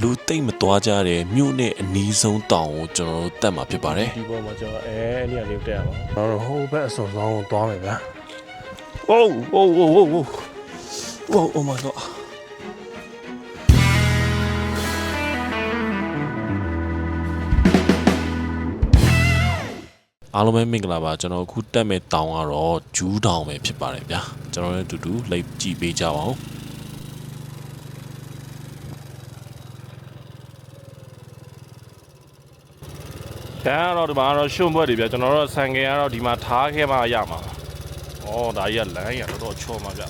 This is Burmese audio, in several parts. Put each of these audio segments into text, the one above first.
လူသိမ့်မသွားကြတဲ့မြို့နဲ့အနီးဆုံးတောင်ကိုကျွန်တော်တို့တက်မှာဖြစ်ပါတယ်ဒီပေါ်မှာကျွန်တော်အဲ့ဒီကနေတက်ရမှာကျွန်တော်ဟိုဘက်အစုံဆောင်ကိုသွားမယ်ဗျာโอ้โอ้โอ้โอ้โอ้ oh my god အားလုံးပဲမင်္ဂလာပါကျွန်တော်အခုတက်မဲ့တောင်ကတော့ဂျူးတောင်ပဲဖြစ်ပါတယ်ဗျာကျွန်တော်လည်းအတူတူလိုက်ကြည့်ပေးကြပါဦးဒါကတော့ဒီမှာတော့ရှုံဘွက်တွေဗျာကျွန်တော်တို့ဆန်ကင်ကတော့ဒီမှာထားခဲ့မှရမှာဩဒါကြီးကလမ်းရတော့တော်ချောမှာဗျာ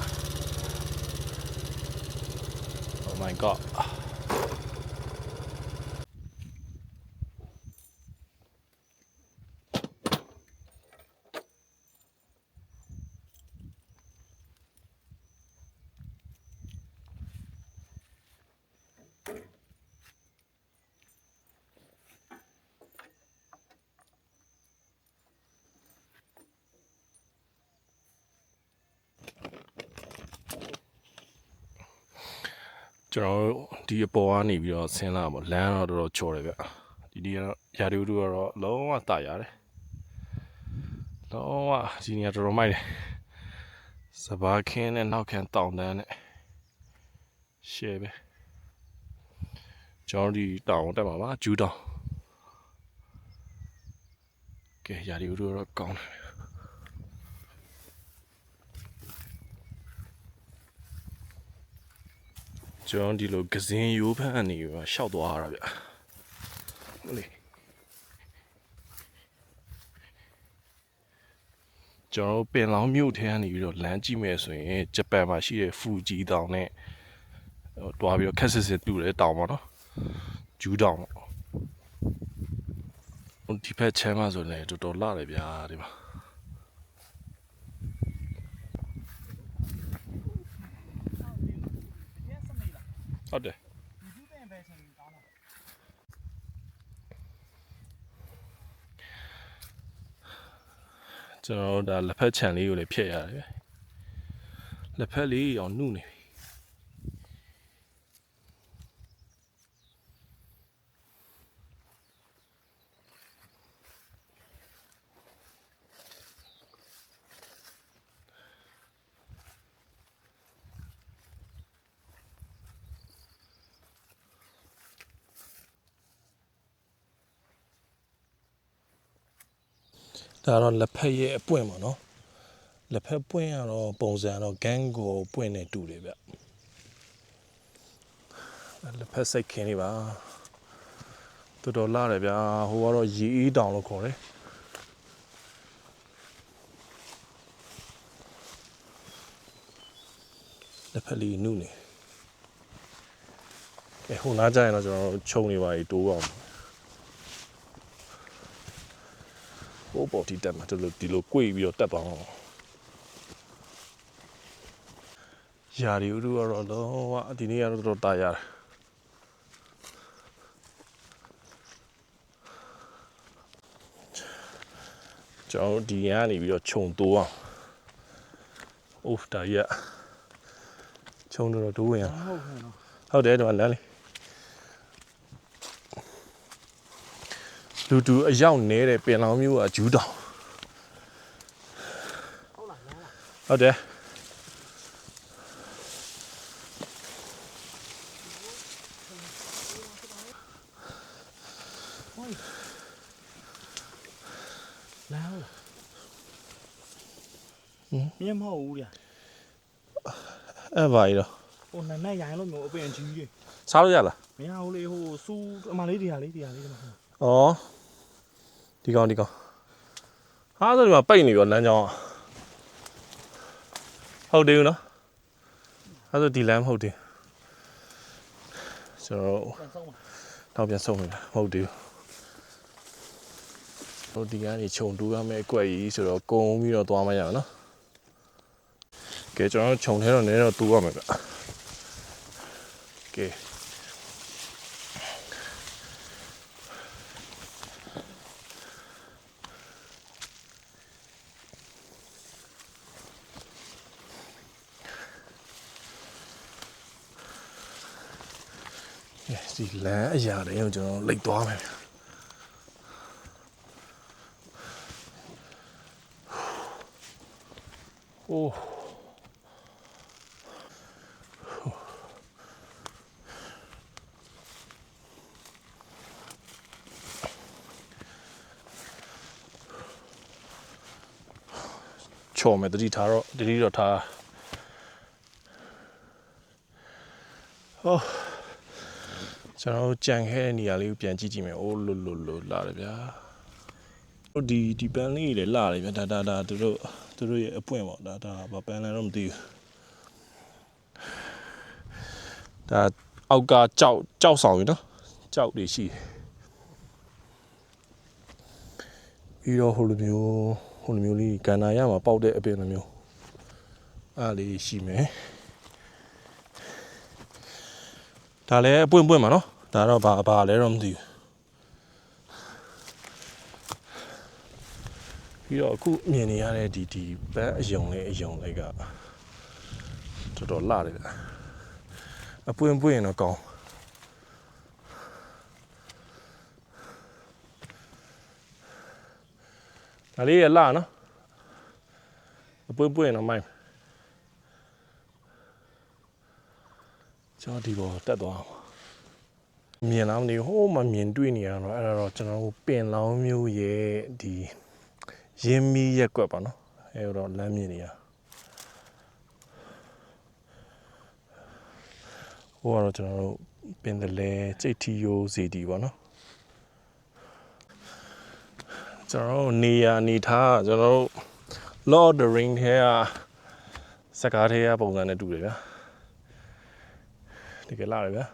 Oh my godကျွန်တော်ဒီအပေါ်ကနေပြီးတော့ဆင်းလာပေါ့လမ်းတော့တော်တော်ချော်တယ်ဗျဒီနေ့ကတော့ရာဒီဥတုကတော့လုံးဝတာရတယ်လုံးဝဒီနေ့ကတော်တော်မိုက်တယ်စဘာခင်းနဲ့နောက်ခံတောင်တန်းနဲ့ရှယ်ပဲကျွန်တော်ဒီတောင်တက်မှာပါဂျူးတောင်ကဲရာဒီဥတုကတော့ကောင်းတယ်ကျွန်တော်ဒီလိုကစင်းရိုးဖက်အနေနဲ့ရှောက်သွားရတာဗျမလေးကျွန်တော်ပင်လောင်းမြို့ထဲကနေပြီးတော့လမ်းကြည့်မယ်ဆိုရင်ဂျပန်မှာရှိတဲ့ဖူဂျီတောင်နဲ့တွားပြီးတော့ခက်ဆစ်စစ်တူတဲ့တောင်ပေါ့နော်ဂျူးတောင်ဒီဖက်ချမ်းမှာဆိုလည်းတော်တော်လှတယ်ဗျာဒီမှာဟုတ်တယ်ကျွန်တော်ဒါလက်ဖက်ခြံလေးကိုလည်းဖျက်ရတယ်လက်ဖက်လေးအောင်နှုတ်နေပြီဒါတော့လက်ဖက်ရဲ့အပွင့်ပေါ့နော်လက်ဖက်ပွင့်ရတော့ပုံစံတော့ဂန်းကိုပွင့်နေတူတယ်ဗျလက်ဖက်စိတ်ခင်းနေပါတော်တော်လာတယ်ဗျာဟိုကတော့ရေအေးတောင်လို့ခေါ်တယ်လက်ဖက်လေးနှုတ်နေဟိုနားကြရင်တော့ကျွန်တော်ခြုံနေပါပြီတိုးအောင်ဟိုပေါ်တီတက်မှာဒီလို꿰ပြီးတော့တက်သွားအောင်ယာရီဥတို့ကတော့လုံးဝဒီနေ့ကတော့တော်တော်တာရတယ်ကျွန်တော်ဒီကနေပြီးတော့ခြုံတိုးအောင်အိုးဒါကြီးကခြုံတော့တိုးဝင်ရဟုတ်တယ်ဒီမှာလမ်းလေးလူတူအရောက်နေတဲ့ပင်လောင်မျိုးကဂျူးတောင်ဟုတ်တယ်လာမြင်မဟုတ်ဘူးဗျာအဲ့ပါရီတော့ဟိုနဲ့ရိုင်းလို့မျိုးအပင်ကြီးကြီးစားလို့ရလားမရဘူးလေဟိုစူးအမလေးတရားလေးဒီမှာဩဒီကောင်ဟာဆိုဒီမှာပိတ်နေပြီလမ်းကြောင်းဟုတ်တယ်နော်အဲ့ဆိုဒီလမ်းမဟုတ်တယ်ကျွန်တော်ပြန်ဆုံးမှာဟုတ်တယ်ဟိုဒီကနေခြုံတူးရမယ့်အကွက်ကြီးဆိုတော့ကုန်းပြီးတော့သွားမှရမယ်နော်ကဲကျွန်တော်ခြုံထဲတော့နည်းတော့တူးရမယ်ဗျကဲ ဒီလမ်းအရာတွေကိုကျွန်တော်လိတ်သွားမယ်ဗျာโอ้ချော်မယ်တတိထားတော့တတိတော့ထားဟောကျွန်တော်ကြံခဲ့တဲ့နေရာလေးကိုပြန်ကြည့်ကြည့်မယ်အိုးလွတ်လာတယ်ဗျာဒီပန်းလေးတွေလာတယ်ဗျာဒါသူတို့ရဲ့အပွင့်ပေါ့ဒါဘာပန်းလဲတော့မသိဘူးဒါအောက်ကကြောက်ဆောင်ရနော်ကြောက်တွေရှိတယ်ပြီးတော့ဟိုလိုမျိုးလေးကန်နာရမှာပေါက်တဲ့အပင်လိုမျိုးအားလေးရှိမယ်ဒါလည်းအပွင့်မှာနော်ဒါတော့ဘာလဲတော့မသိဘူးပြီးတော့အခုမြင်နေရတဲ့ဒီပန်းအယုံလေးကတော်တော်လှတယ်အပွင့်ရင်တော့ကောင်းဒါလေးရလှနော်အပွင့်ရင်တော့မိုက်ကျွန်တော်ဒီပေါ်တက်သွားအောင်မြင်လားမသိဘူးဟိုးမှမြင်တွေ့နေရတော့အဲ့ဒါတော့ကျွန်တော်ပင်လောင်းမျိုးရဲ့ဒီရင်းမီရက်ကွက်ပါနော်အဲ့တော့လမ်းမြင်နေရဟိုကတော့ကျွန်တော်တို့ပင်တလဲစိတ်ထီယိုစီတီပေါ့နော်ကျွန်တော်တို့နေရာနေထားကျွန်တော်တို့ Lord of the Ring ထဲကစကားထဲကပုံစံနဲ့တူတယ်ဗျာဒီကလာတယ်ဗျာ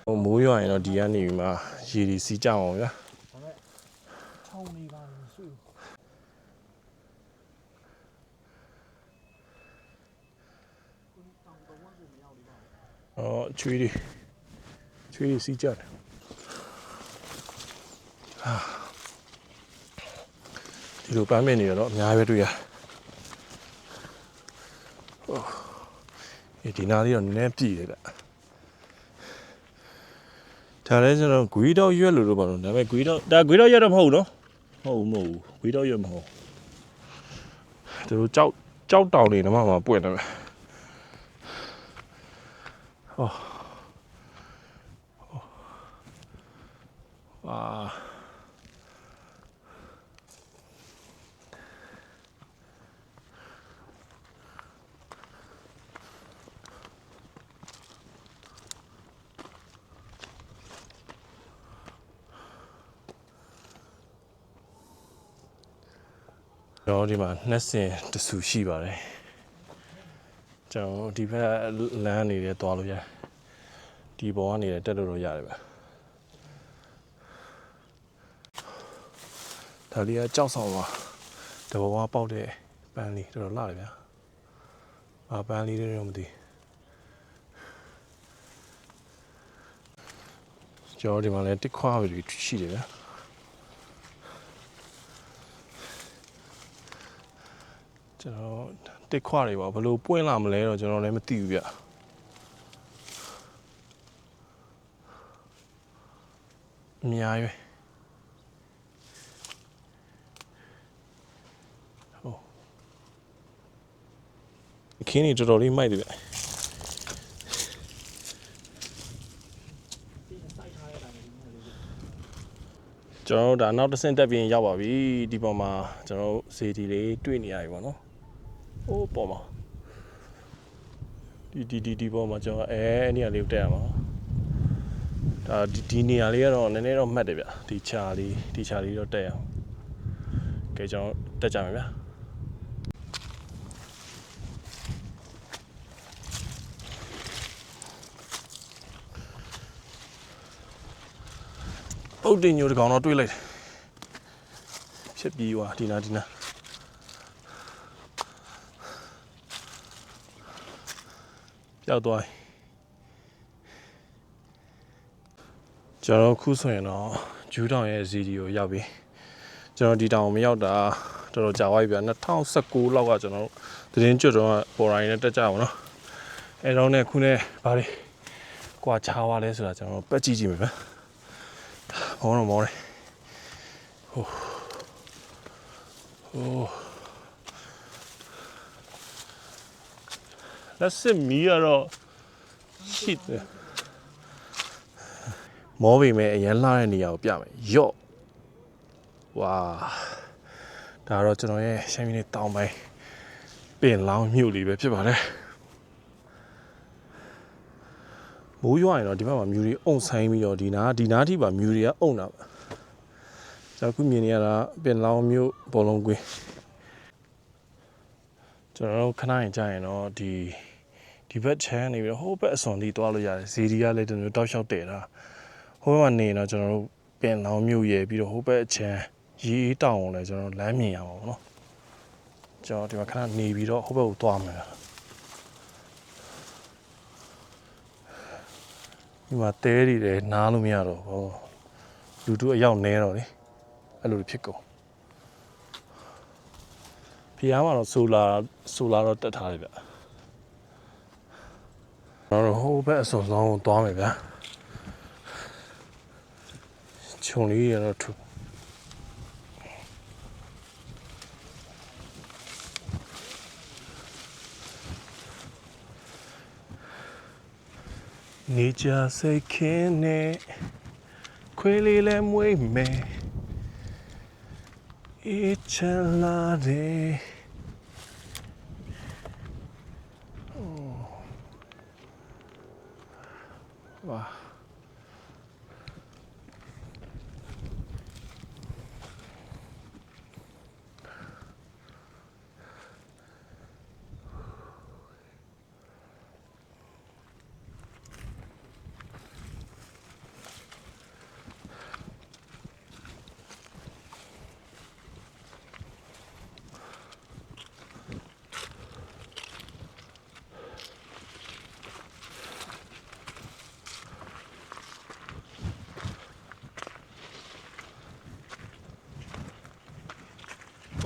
ဟိုမိုးရွာရင်တော့ဒီကနေမှရေဒီစီးကြအောင်ဗျာချောင်းနေပါလို့ဆိုချွေးတွေစီးကြတယ်ဒီလိုပန်းမင်းနေတော့အများပဲတွေ့ရဒီနားလေးတော့နည်းနည်းပြည်တယ်ဗျဒါလည်းကျွန်တော်ဂွေးတော့ရွက်လို့တော့ပါတော့ဒါပေမဲ့ဂွေးတော့ရွက်တော့မဟုတ်နော်မဟုတ်ဂွေးတော့ရွက်မဟုတ်သူတို့ကြောက်တောင်နေတော့မှပွင့်တယ်ဗျကျွန်တော်ဒီမှာနှက်စင်တဆူရှိပါတယ်ကျွန်တော်ဒီဘက်လမ်းနေတယ်သွားလို့ရဒီဘောကနေတက်လို့ရတယ်ဗျဒါလေးကကြောက်ဆောင်ပါတဘောကပေါက်တဲ့ပန်းလေးတော်တော်လှတယ်ဗျာဘာပန်းလေးတွေတော့မသိကျွန်တော်ဒီမှာလည်းတစ်ခွားပြီးရှိတယ်ဗျာကျွန်တော်တစ်ခွတွေပါဘယ်လိုပွင့်လာမလဲတော့ကျွန်တော်လည်းမသိဘူးဗျအများကြီးဟုတ်ခင်းနေတော်တော်လေးမိုက်တယ်ဗျကျွန်တော်တို့ဒါနောက်တစ်ဆင့်တက်ပြီးရောက်ပါပြီဒီပေါ်မှာကျွန်တော်တို့ဇေဒီလေးတွေ့နေရပြီပေါ့နော်โอ้ပေါ်မှာဒီပေါ်မှာကျွန်တော်အဲ့နေရာလေးကိုတက်ရမှာဒါဒီနေရာလေးကတော့နည်းနည်းတော့မှတ်တယ်ဗျဒီချာလေးတော့တက်ရအောင်ကဲကျွန်တော်တက်ကြမယ်ဗျပုတ်တင်ညိုတကောင်တော့တွေးလိုက်တယ်ဖြစ်ပြီးွာဒီနာရောက်သွားကျွန်တော်ခုဆိုရင်တော့ဂျူးတောင်ရဲ့ဇီဒီကိုရောက်ပြီကျွန်တော်ဒီတောင်မရောက်တာတော်တော်ကြာသွားပြီဗျ2019လောက်ကကျွန်တော်သတင်းကြွတော့ပေါ်တိုင်းနဲ့တက်ကြအောင်နော်အဲတော့နဲ့ခုနဲ့ဗာလေ ကွာချားသွားလဲဆိုတာကျွန်တော်ပတ်ကြည့်ကြည့်မယ်ဗျာမောတော့မောတယ်ဟိုလက်စစ်မီးကတော့ရှိတယ်မောပေမဲ့အရန်လှတဲ့နေရာကိုပြမယ်ယော့ဝါဒါတော့ကျွန်တော်ရဲ့ရှမ်းပြည်နယ်တောင်ပိုင်းပင်လောင်းမြို့လေးပဲဖြစ်ပါတယ်မိုးရွာရင်တော့ဒီဘက်မှာမြူတွေအုံဆိုင်ပြီးတော့ဒီနားထိပါမြူတွေကအုံတာပါကျွန်တော်ခုမြင်နေရတာပင်လောင်းမြို့ဘောလုံးကွင်းကျွန်တော်ခဏရင်ကြာရင်တော့ဒီဘက်ချမ်းနေပြီးတော့ဟိုဘက်အစွန်ထိသွားလို့ရတယ်ဇီဒီကလည်းဒီလိုတောက်လျှောက်တည်တာဟိုဘက်မှာနေတော့ကျွန်တော်တို့ပင်လောင်းမြို့ရဲ့ပြီးတော့ဟိုဘက်အချမ်းရီးတောင်ကိုလည်းကျွန်တော်လမ်းမြင်ရမှာပေါ့နော်ကျွန်တော်ဒီမှာခဏနေပြီးတော့ဟိုဘက်ကိုသွားမယ်ဒီမှာတဲတွေလည်းနားလို့မရတော့ဟောလူတို့အရောက်နေတော့လေအဲ့လိုဖြစ်ကုန်ဖျားမှာတော့ဆိုလာတော့တက်ထားတယ်ဗျကျွန်တော်ဟိုဘက်အစုံဆုံးကိုသွားမယ်ဗျာခြုံလေးရတော့ထူနေကြစိတ်ခင်းနဲ့ခွေးလေးလည်းမွေးမယ်အေးချမ်းလာတယ်ဝါ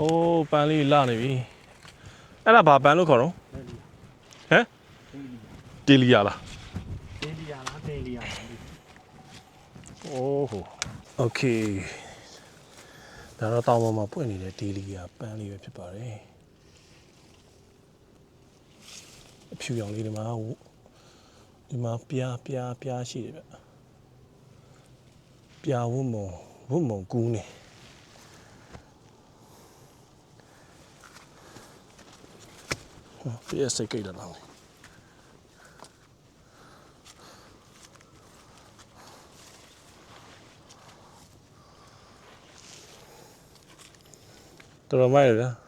အိုးပန်းလေးလာနေပြီအဲ့ဒါဘာပန်းလို့ခေါ်တော့ဟမ်တေလီယာလားတေးလီယာလားတေးလီယာโอ้โหโอเคဒါတော့တောင်ပေါ်မှာပွင့်နေတဲ့တေလီယာပန်းလေးပဲဖြစ်ပါတယ်အဖြူရောင်လေးဒီမှာပြားရှိတယ်ဗျပြားဝတ်မုံကူးနေပြည့်စိတ်ကြိတ်လာတယ်တော်မိုက်ရလား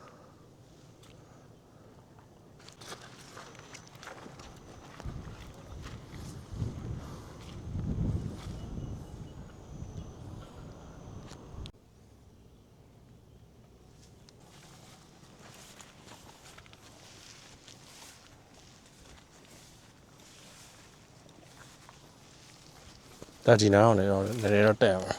ဒါဒီနားအောင်လည်းတော့တက်ရမှာ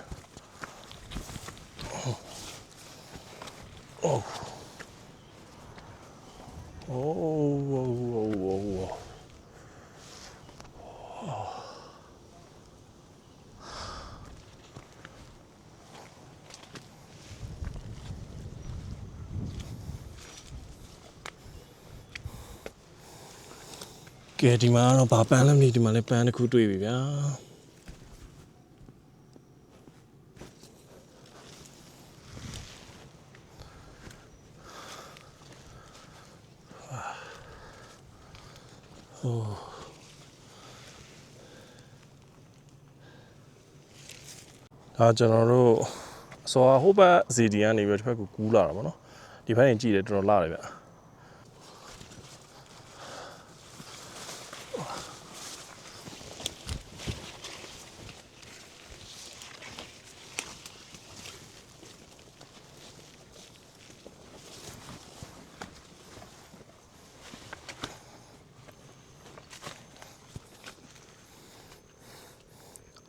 ကဲဒီမှာတော့ဘာပန်းလဲမသိဒီမှာလည်းပန်းတစ်ခုတွေ့ပြီဗျာဒါကျွန်တော်တို့အစောဟိုဘက်ဇီဒီကနေပြီးတစ်ဖက်ကိုကူးလာတာပေါ့နော်ဒီဘက်ရင်ကြည့်တယ်တော်တော်လာတယ်ဗျ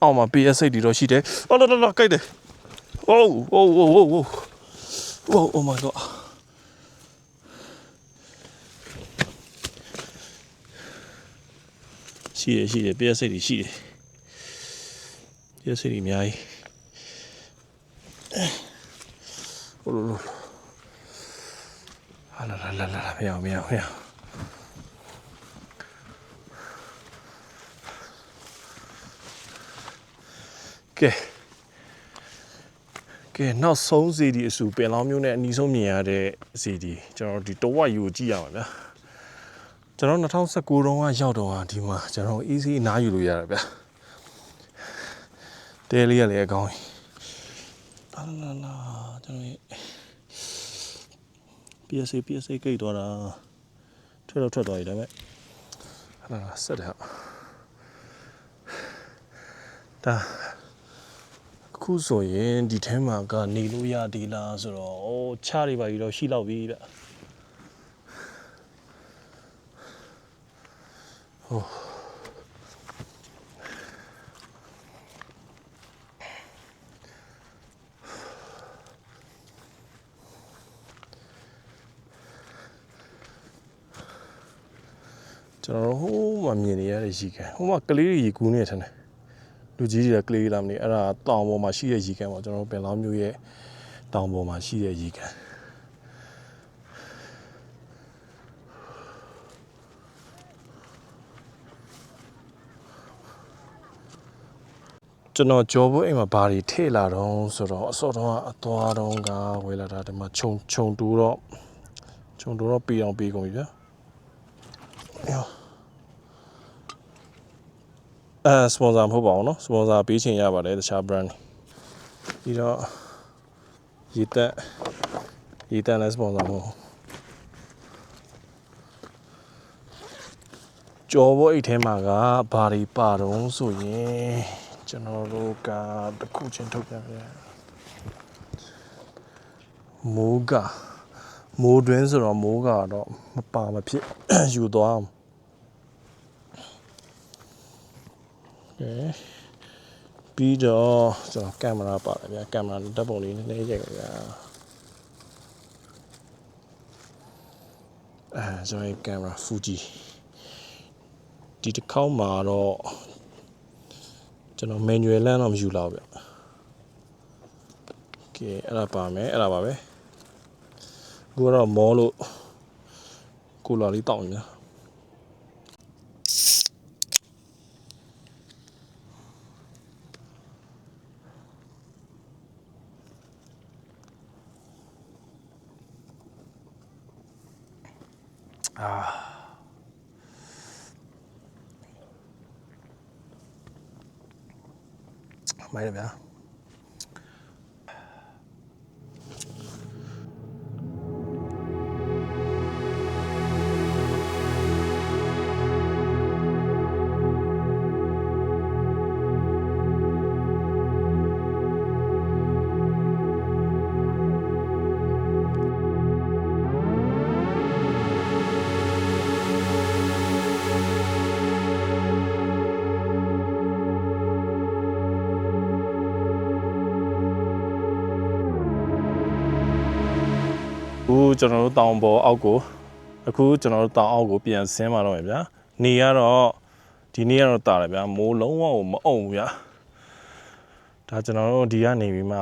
အောက်မှာ PS တွေတော့ရှိတယ်။အော်တော်ကြိုက်တယ်။ Oh my god. ရှ ရှိတယ်ပြည့်စိတ်တွေရှိတယ်ပြည့်စိတ်တွေအများကြီးဟိုလိုဟာလာမရကဲနောက်ဆုံးစီဒီအစုပင်လောင်းမျိုးနဲ့အနီးဆုံးမြင်ရတဲ့စီဒီကျွန်တော်ဒီတဝက်ယူကိုကြည့်ရမှာဗျာကျွန်တော်2019တုန်းကရောက်တော့ဒီမှာကျွန်တော် easy နားယူလို့ရတယ်ဗျာတဲလေးရလေအကောင်းလာကျွန်တော်PSA ကိတ်သွားတာထွက်သွားပြီဒါပေမဲ့ဟာဆက်တယ်ဒါခုဆိုရင်ဒီထဲမှာကနေလို့ရသေးလားဆိုတော့ချတွေပါပြီးတော့ရှိတော့ပြီဗျဟိုကျွန်တော်ဟိုးမှမြင်နေရတဲ့ရေကန်ဟိုမှာကလေးတွေရေကူးနေတယ်လူကြီးတွေကကလေးလာမနေအဲ့ဒါတောင်ပေါ်မှာရှိတဲ့ရေကန်ပေါ့ကျွန်တော်ပင်လောင်းမျိုးရဲ့တောင်ပေါ်မှာရှိတဲ့ရေကန်ကျွန်တော်ကြော်ဖို့အိမ်မှာဘာတွေထည့်လာတော့ဆိုတော့အစောတုန်းကအသွားတုန်းကဝယ်လာတာဒီမှာခြုံတူတော့ပေးအောင်ပေးကုန်ပြီဗျာစပွန်ဆာမဟုတ်ပါဘူးเนาะစပွန်ဆာပေးချင်ရပါတယ်တခြား brand ပြီးတော့ရေတက်လည်းစပွန်ဆာမဟုတ်ကြော်ဖို့အိတ်ထဲမှာကဘာတွေပါတော့ဆိုရင်ကျွန်တော်တို့ကတခုချင်းထုတ်ပြပြမိုးတွင်းဆိုတော့မိုးကတော့မပါမဖြစ်ယူသွားအောင်ပြီးတော့ကျွန်တော်ကင်မရာပါတယ်ဗျာကင်မရာဓာတ်ပုံလေးနည်းနည်းရိုက်ပါဗျာကျွန်တော်ကင်မရာ Fuji ဒီတစ်ခေါက်မှာတော့ကျွန်တော် manual လမ်းတော့မယူလောက်ဗျကဲအဲ့ဒါပါပဲခုကတော့မောလို့ကိုလာလေးတောက်နေမိုက်တယ်ဗျာကျွန်တော်တို့တောင်ပေါ်အောက်ကိုအခုကျွန်တော်တို့တောင်အောက်ကိုပြန်ဆင်းมาတော့မယ်ဗျာနေကတော့ဒီနေ့ကတော့တာတယ်ဗျာမိုးလုံးဝမအုံဘူးဗျာဒါကျွန်တော်တို့ဒီကနေပြီးမှ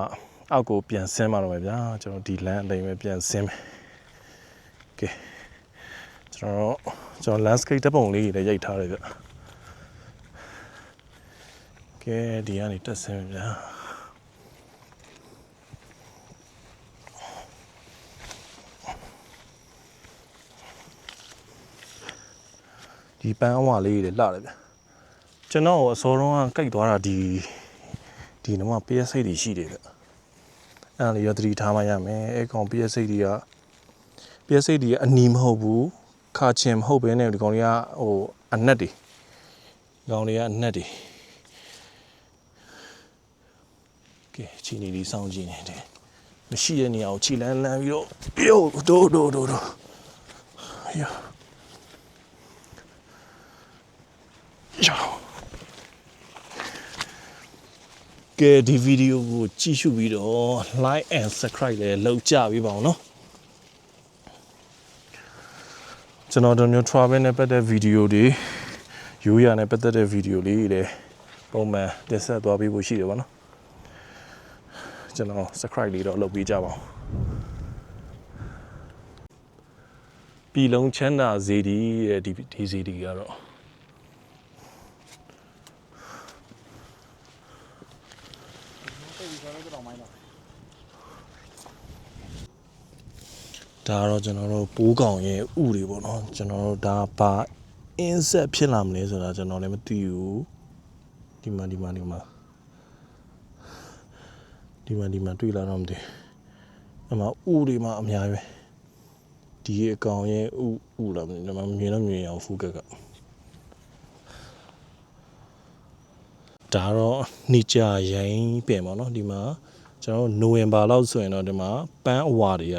အောက်ကိုပြန်ဆင်းมาတော့မယ်ဗျာကျွန်တော်ဒီလမ်းအတိုင်းပဲပြန်ဆင်းမယ်ကဲကျွန်တော် landscape ဓာတ်ပုံလေးတွေလည်းရိုက်ထားတယ်ဗျာကဲဒီကနေတက်ဆင်းမယ်ဗျာဒီပန်းအဝလေးတွေလှတယ်ဗျကျွန်တော်အစောတုန်းကကြိုက်သွားတာဒီနမ PSA တွေရှိတယ်ဗျအဲ့ဒါလေးရောသတိထားမှရမယ်အဲ့ကောင် PSA တွေကအနီမဟုတ်ဘူးခါချင်မဟုတ်ဘဲနဲ့ဒီကောင်တွေကအနက်တွေကဲချီနေလေးစောင်းကြည့်နေတယ်မရှိတဲ့နေရာကိုခြေလန်းပြီးတော့ဒိုကဲဒီဗီဒီယိုကိုကြည့်ရှုပြီးတော့ like and subscribe လည်းလုပ်ကြပေးပါဦးနော်ကျွန်တော်တို့မျိုး travel နဲ့ပတ်သက်ဗီဒီယိုတွေ ရိုးရာနဲ့ပတ်သက်တဲ့ဗီဒီယိုလေးတွေလည်းပုံမှန်တင်ဆက်သွားပေးဖို့ရှိတယ်ဗောနော်ကျွန်တော် subscribe လေးတော့လုပ်ပေးကြပါဦးပြည်လုံးချမ်းသာဇေဒီရဲ့ဒီဇေဒီကတော့ဒါတော့ကျွန်တော်တို့ပိုးကောင်ရဲ့ဥတွေပေါ့နော်ကျွန်တော်တို့ဒါဘာအင်းဆက်ဖြစ်လာမလဲဆိုတာကျွန်တော်လည်းမသိဘူးဒီမှာတွေ့လာတော့မသိအမှဥတွေမှာအများကြီးပဲဒီအကောင်ရဲ့ဥလာမသိဘူးမြင်တော့မြင်အောင်ဖူးကက်ကဒါတော့နှိကြရိုင်းပြင်ပါနော်ဒီမှာကျွန်တော်နိုဝင်ဘာလောက်ဆိုရင်တော့ဒီမှာပန်းအဝါတွေက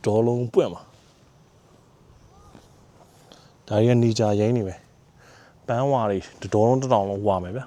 ဒေါ်လုံးပွင့်မှာဒါတွေကနှိကြရိုင်းနေပဲပန်းဝါတွေဒေါ်လုံးတစ်တောင်လုံးဝါမယ်ဗျာ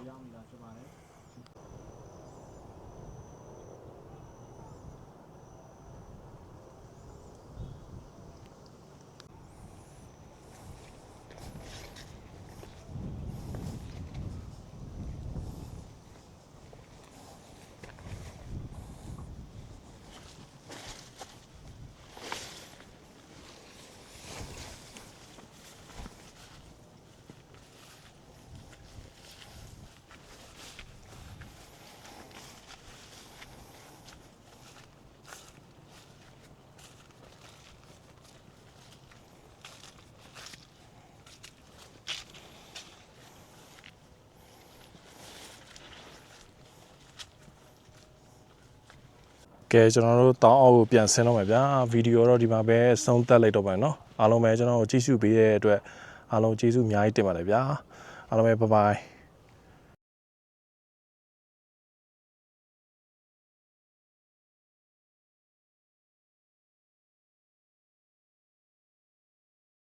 ကဲကျွန်တော်တို့တောင်းအောက်ကိုပြန်ဆင်းတော့မယ်ဗျာဗီဒီယိုတော့ဒီမှာပဲဆုံးသက်လိုက်တော့မယ်နော်အားလုံးပဲကျွန်တော်တို့ကြည့်ရှုပေးတဲ့အတွက်အားလုံးကျေးဇူးအများကြီးတင်ပါတယ်ဗျာအားလုံးပဲဘိုင်ဘိုင်